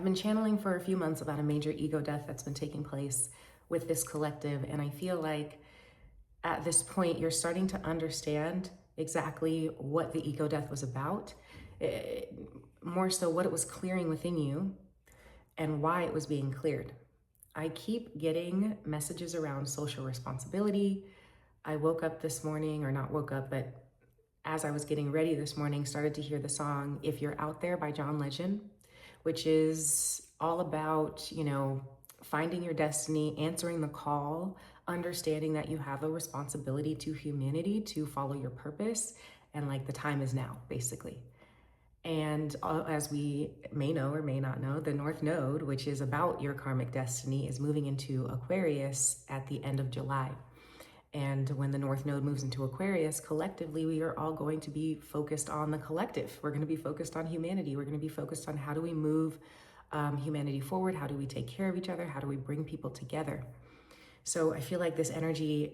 I've been channeling for a few months about a major ego death that's been taking place with this collective, and I feel like at this point you're starting to understand exactly what the ego death was about, eh, more so what it was clearing within you and why it was being cleared. I keep getting messages around social responsibility. I woke up this morning, or not woke up, but as I was getting ready this morning, started to hear the song If You're Out There by John Legend, which is all about, finding your destiny, answering the call, understanding that you have a responsibility to humanity to follow your purpose, and like the time is now, basically. And as we may know or may not know, the North Node, which is about your karmic destiny, is moving into Aquarius at the end of July. And when the North Node moves into Aquarius, collectively, we are all going to be focused on the collective. We're going to be focused on humanity. We're going to be focused on how do we move humanity forward? How do we take care of each other? How do we bring people together? So I feel like this energy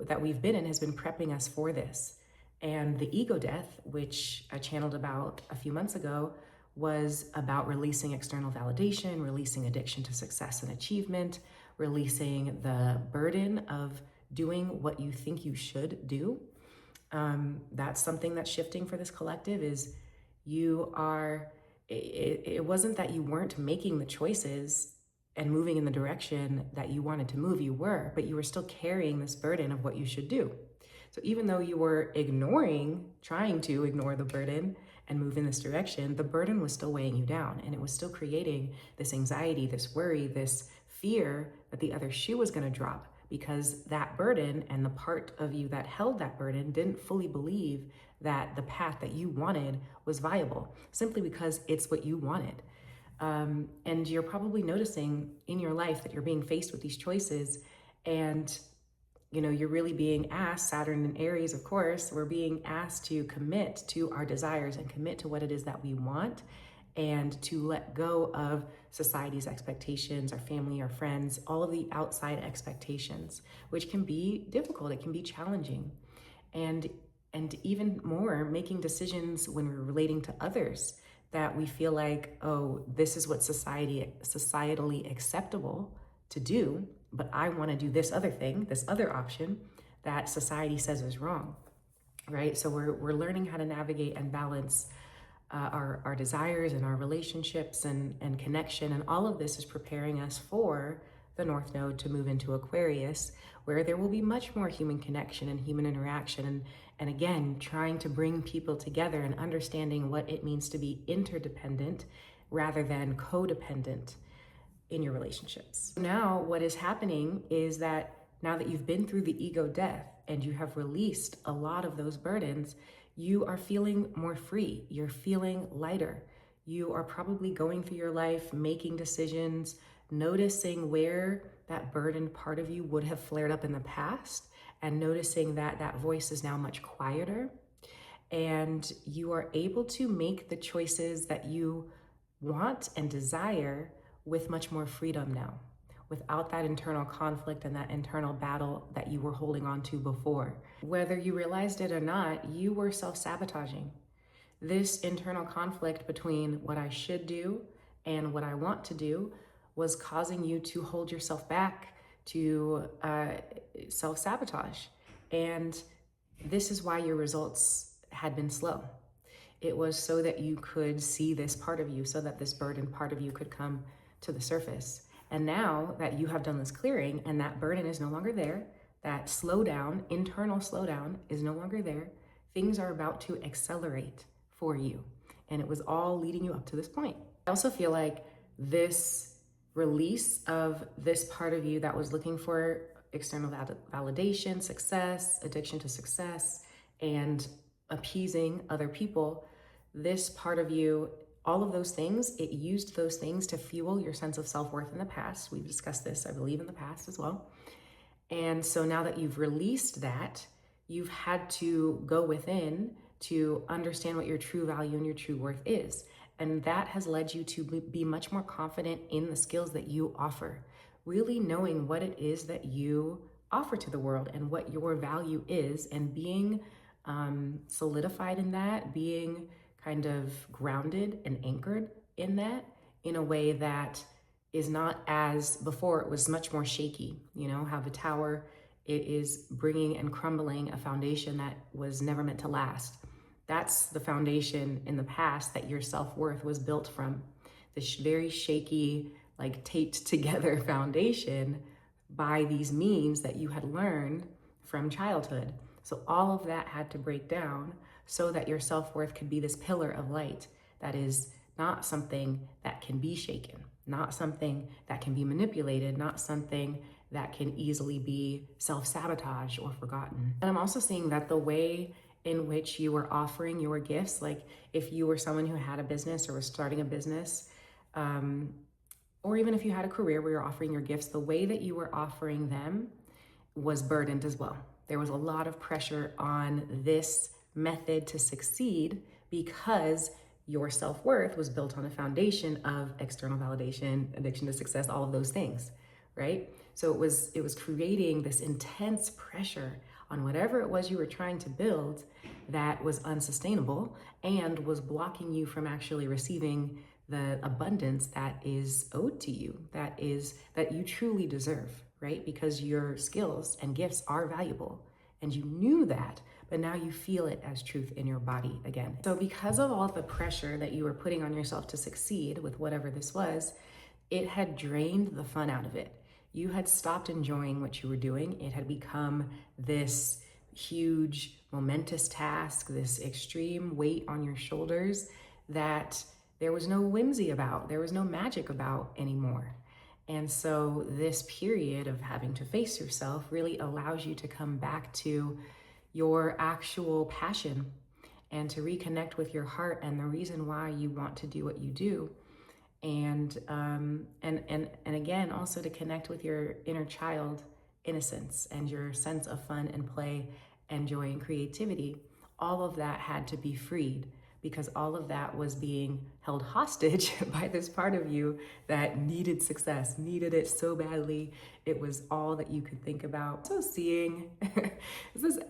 that we've been in has been prepping us for this. And the ego death, which I channeled about a few months ago, was about releasing external validation, releasing addiction to success and achievement, releasing the burden of doing what you think you should do. That's something that's shifting for this collective is it wasn't that you weren't making the choices and moving in the direction that you wanted to move, you were, but you were still carrying this burden of what you should do. So even though you were trying to ignore the burden and move in this direction, the burden was still weighing you down, and it was still creating this anxiety, this worry, this fear that the other shoe was going to drop, because that burden and the part of you that held that burden didn't fully believe that the path that you wanted was viable, simply because it's what you wanted. And you're probably noticing in your life that you're being faced with these choices, and you're really being asked, Saturn and Aries, of course, we're being asked to commit to our desires and commit to what it is that we want, and to let go of society's expectations, our family, our friends, all of the outside expectations, which can be difficult, it can be challenging. And even more, making decisions when we're relating to others that we feel like, oh, this is what societally acceptable to do, but I want to do this other thing, this other option that society says is wrong, right? So we're learning how to navigate and balance our desires and our relationships and connection. And all of this is preparing us for the North Node to move into Aquarius, where there will be much more human connection and human interaction. And again, trying to bring people together and understanding what it means to be interdependent rather than codependent in your relationships. Now, what is happening is that now that you've been through the ego death and you have released a lot of those burdens, you are feeling more free. You're feeling lighter. You are probably going through your life, making decisions, noticing where that burdened part of you would have flared up in the past, and noticing that that voice is now much quieter. And you are able to make the choices that you want and desire with much more freedom now, without that internal conflict and that internal battle that you were holding on to before. Whether you realized it or not, you were self-sabotaging. This internal conflict between what I should do and what I want to do was causing you to hold yourself back, to self-sabotage. And this is why your results had been slow. It was so that you could see this part of you, so that this burdened part of you could come to the surface. And now that you have done this clearing and that burden is no longer there, that slowdown, internal slowdown is no longer there, things are about to accelerate for you. And it was all leading you up to this point. I also feel like this release of this part of you that was looking for external validation, success, addiction to success, and appeasing other people, this part of you, all of those things, it used those things to fuel your sense of self-worth in the past. We've discussed this, I believe, in the past as well. And so now that you've released that, you've had to go within to understand what your true value and your true worth is. And that has led you to be much more confident in the skills that you offer, really knowing what it is that you offer to the world and what your value is, and being solidified in that, being kind of grounded and anchored in that in a way that is not as before. It was much more shaky, you know, how the tower, it is bringing and crumbling a foundation that was never meant to last. That's the foundation in the past that your self-worth was built from. This very shaky, like taped together foundation by these means that you had learned from childhood. So all of that had to break down so that your self-worth could be this pillar of light that is not something that can be shaken, not something that can be manipulated, not something that can easily be self-sabotage or forgotten. And I'm also seeing that the way in which you were offering your gifts, like if you were someone who had a business or was starting a business, or even if you had a career where you're offering your gifts, the way that you were offering them was burdened as well. There was a lot of pressure on this method to succeed because your self-worth was built on a foundation of external validation, addiction to success, all of those things, right? So it was creating this intense pressure on whatever it was you were trying to build that was unsustainable and was blocking you from actually receiving the abundance that is owed to you, that you truly deserve, right? Because your skills and gifts are valuable, and you knew that, but now you feel it as truth in your body again. So because of all the pressure that you were putting on yourself to succeed with whatever this was, it had drained the fun out of it. You had stopped enjoying what you were doing. It had become this huge, momentous task, this extreme weight on your shoulders that there was no whimsy about, there was no magic about anymore. And so this period of having to face yourself really allows you to come back to your actual passion and to reconnect with your heart and the reason why you want to do what you do. And again, also to connect with your inner child innocence and your sense of fun and play and joy and creativity. All of that had to be freed because all of that was being held hostage by this part of you that needed success, needed it so badly. It was all that you could think about. So seeing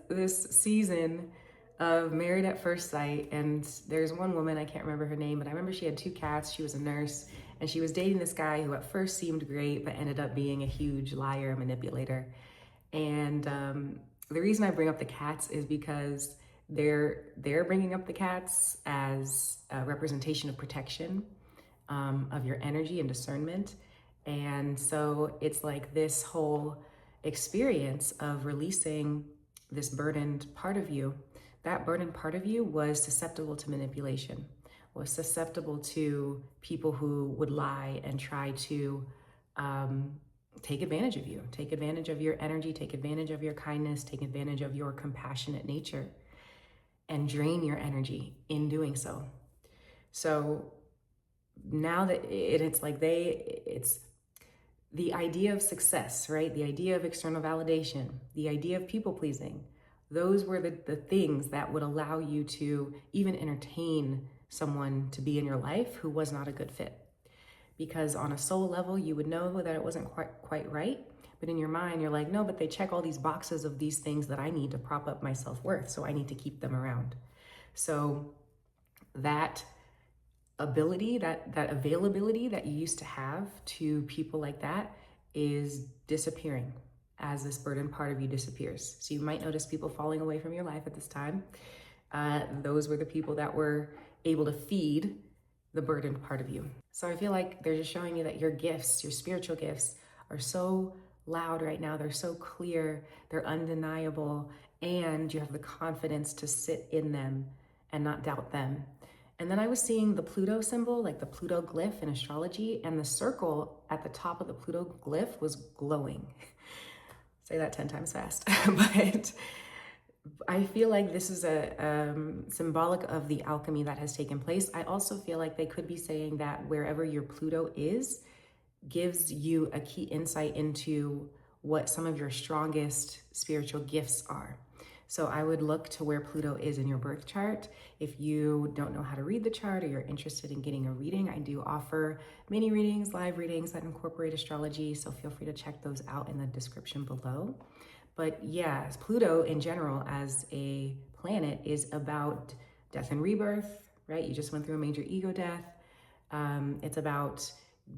this season of Married at First Sight, and there's one woman, I can't remember her name, but I remember she had 2 cats, she was a nurse, and she was dating this guy who at first seemed great, but ended up being a huge liar, manipulator. And the reason I bring up the cats is because they're bringing up the cats as a representation of protection, of your energy and discernment. And so it's like this whole experience of releasing this burdened part of you. That burdened part of you was susceptible to manipulation, was susceptible to people who would lie and try to take advantage of you, take advantage of your energy, take advantage of your kindness, take advantage of your compassionate nature, and drain your energy in doing so. So now that it's the idea of success, right? The idea of external validation, the idea of people pleasing. Those were the things that would allow you to even entertain someone to be in your life who was not a good fit. Because on a soul level, you would know that it wasn't quite right. But in your mind, you're like, no, but they check all these boxes of these things that I need to prop up my self-worth. So I need to keep them around. So that ability, that availability that you used to have to people like that is disappearing as this burdened part of you disappears. So you might notice people falling away from your life at this time. Those were the people that were able to feed the burdened part of you. So I feel like they're just showing you that your gifts, your spiritual gifts, are so loud right now. They're so clear, they're undeniable, and you have the confidence to sit in them and not doubt them. And then I was seeing the Pluto symbol, like the Pluto glyph in astrology, and the circle at the top of the Pluto glyph was glowing. Say that 10 times fast. But I feel like this is a symbolic of the alchemy that has taken place. I also feel like they could be saying that wherever your Pluto is, gives you a key insight into what some of your strongest spiritual gifts are. So I would look to where Pluto is in your birth chart. If you don't know how to read the chart or you're interested in getting a reading, I do offer mini readings, live readings that incorporate astrology. So feel free to check those out in the description below. But yeah, Pluto in general as a planet is about death and rebirth, right? You just went through a major ego death. It's about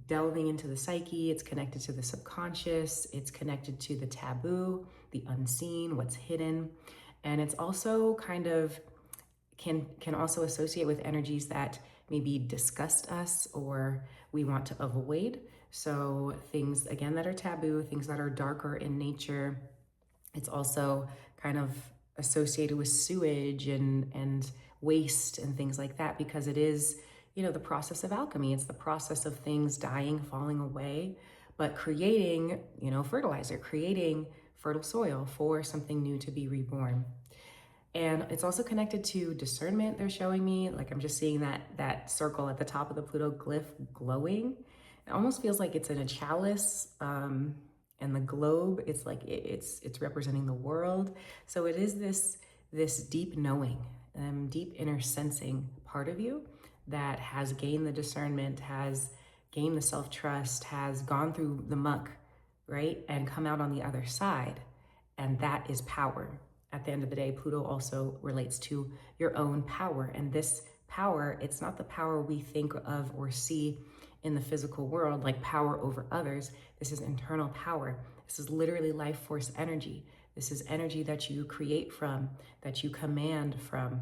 delving into the psyche. It's connected to the subconscious. It's connected to the taboo, the unseen, what's hidden. And it's also kind of can also associate with energies that maybe disgust us or we want to avoid. So things, again, that are taboo, things that are darker in nature. It's also kind of associated with sewage and waste and things like that, because it is, you know, the process of alchemy. It's the process of things dying, falling away, but creating, you know, fertilizer, creating fertile soil for something new to be reborn. And it's also connected to discernment, they're showing me. Like, I'm just seeing that circle at the top of the Pluto glyph glowing. It almost feels like it's in a chalice, and the globe, it's like it's representing the world. So it is this deep knowing, deep inner sensing part of you that has gained the discernment, has gained the self-trust, has gone through the muck, right? And come out on the other side. And that is power. At the end of the day, Pluto also relates to your own power. And this power, it's not the power we think of or see in the physical world, like power over others. This is internal power. This is literally life force energy. This is energy that you create from, that you command from,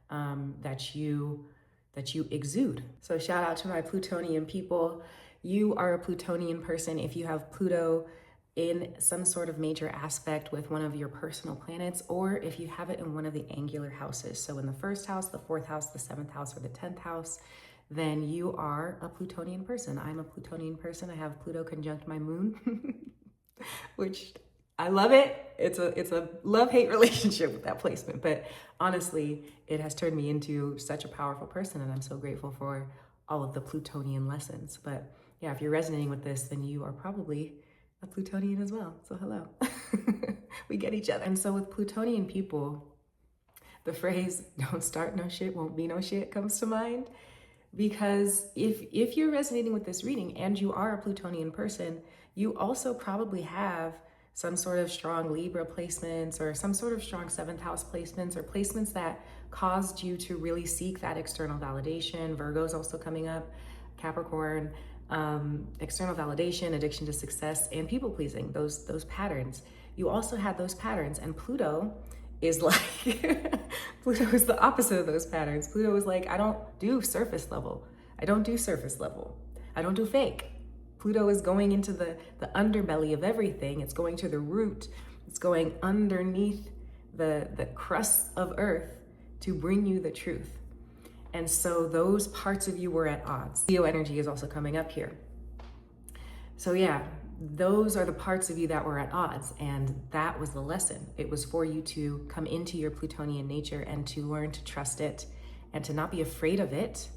that you exude. So shout out to my Plutonian people. You are a Plutonian person if you have Pluto in some sort of major aspect with one of your personal planets, or if you have it in one of the angular houses. So in the first house, the fourth house, the seventh house, or the 10th house, then you are a Plutonian person. I'm a Plutonian person. I have Pluto conjunct my moon, which I love it. It's a love-hate relationship with that placement, but honestly, it has turned me into such a powerful person, and I'm so grateful for all of the Plutonian lessons. But yeah, if you're resonating with this, then you are probably a Plutonian as well. So hello. We get each other. And so with Plutonian people, the phrase "don't start no shit, won't be no shit" comes to mind, because if you're resonating with this reading and you are a Plutonian person, you also probably have some sort of strong Libra placements or some sort of strong 7th house placements, or placements that caused you to really seek that external validation. Virgo's also coming up, Capricorn, external validation, addiction to success, and people pleasing, those patterns. You also had those patterns, and Pluto is like, Pluto is the opposite of those patterns. Pluto is like, I don't do surface level. I don't do surface level. I don't do fake. Pluto is going into the underbelly of everything. It's going to the root. It's going underneath the crust of Earth to bring you the truth. And so those parts of you were at odds. Leo energy is also coming up here. So yeah, those are the parts of you that were at odds, and that was the lesson. It was for you to come into your Plutonian nature and to learn to trust it and to not be afraid of it,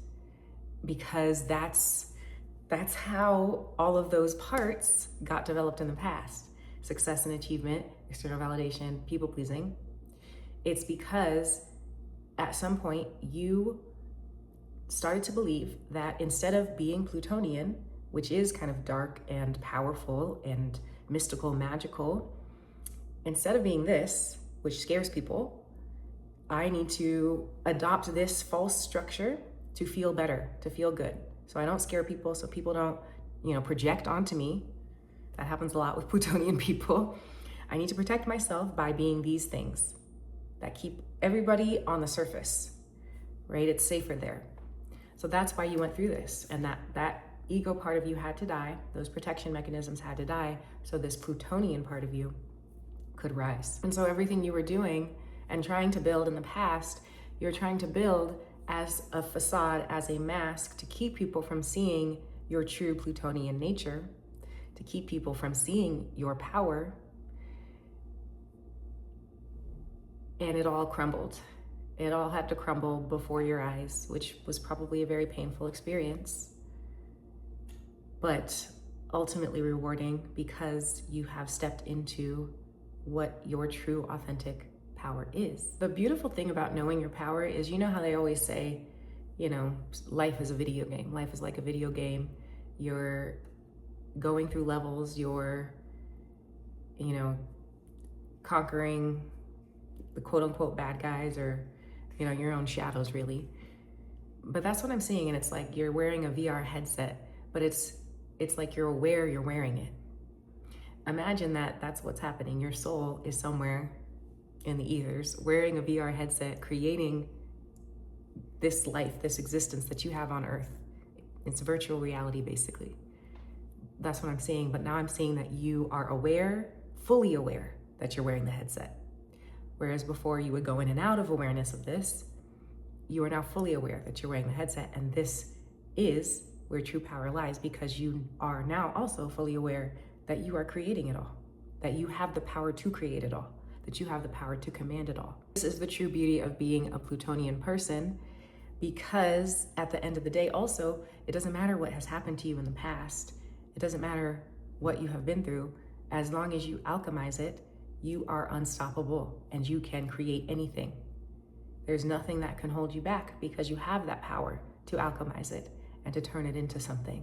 because that's how all of those parts got developed in the past. Success and achievement, external validation, people pleasing. It's because at some point you started to believe that instead of being Plutonian, which is kind of dark and powerful and mystical, magical, instead of being this, which scares people, I need to adopt this false structure to feel better, to feel good. So I don't scare people, so people don't, project onto me. That happens a lot with Plutonian people. I need to protect myself by being these things that keep everybody on the surface, right? It's safer there. So that's why you went through this, and that ego part of you had to die. Those protection mechanisms had to die so this Plutonian part of you could rise. And so everything you were doing and trying to build in the past, you're trying to build as a facade, as a mask, to keep people from seeing your true Plutonian nature, to keep people from seeing your power. And it all crumbled. It all had to crumble before your eyes, which was probably a very painful experience, but ultimately rewarding, because you have stepped into what your true, authentic power is. The beautiful thing about knowing your power is, how they always say, life is a video game. Life is like a video game. You're going through levels, you're, conquering the quote unquote bad guys, or, your own shadows, really. But that's what I'm seeing, and it's like you're wearing a VR headset, but it's like you're aware you're wearing it. Imagine that that's what's happening. Your soul is somewhere in the ethers, wearing a VR headset, creating this life, this existence that you have on Earth. It's virtual reality, basically. That's what I'm seeing. But now I'm seeing that you are aware, fully aware that you're wearing the headset. Whereas before you would go in and out of awareness of this, you are now fully aware that you're wearing the headset. And this is where true power lies, because you are now also fully aware that you are creating it all, that you have the power to create it all, that you have the power to command it all. This is the true beauty of being a Plutonian person, because at the end of the day, also, it doesn't matter what has happened to you in the past. It doesn't matter what you have been through. As long as you alchemize it, you are unstoppable and you can create anything. There's nothing that can hold you back, because you have that power to alchemize it and to turn it into something.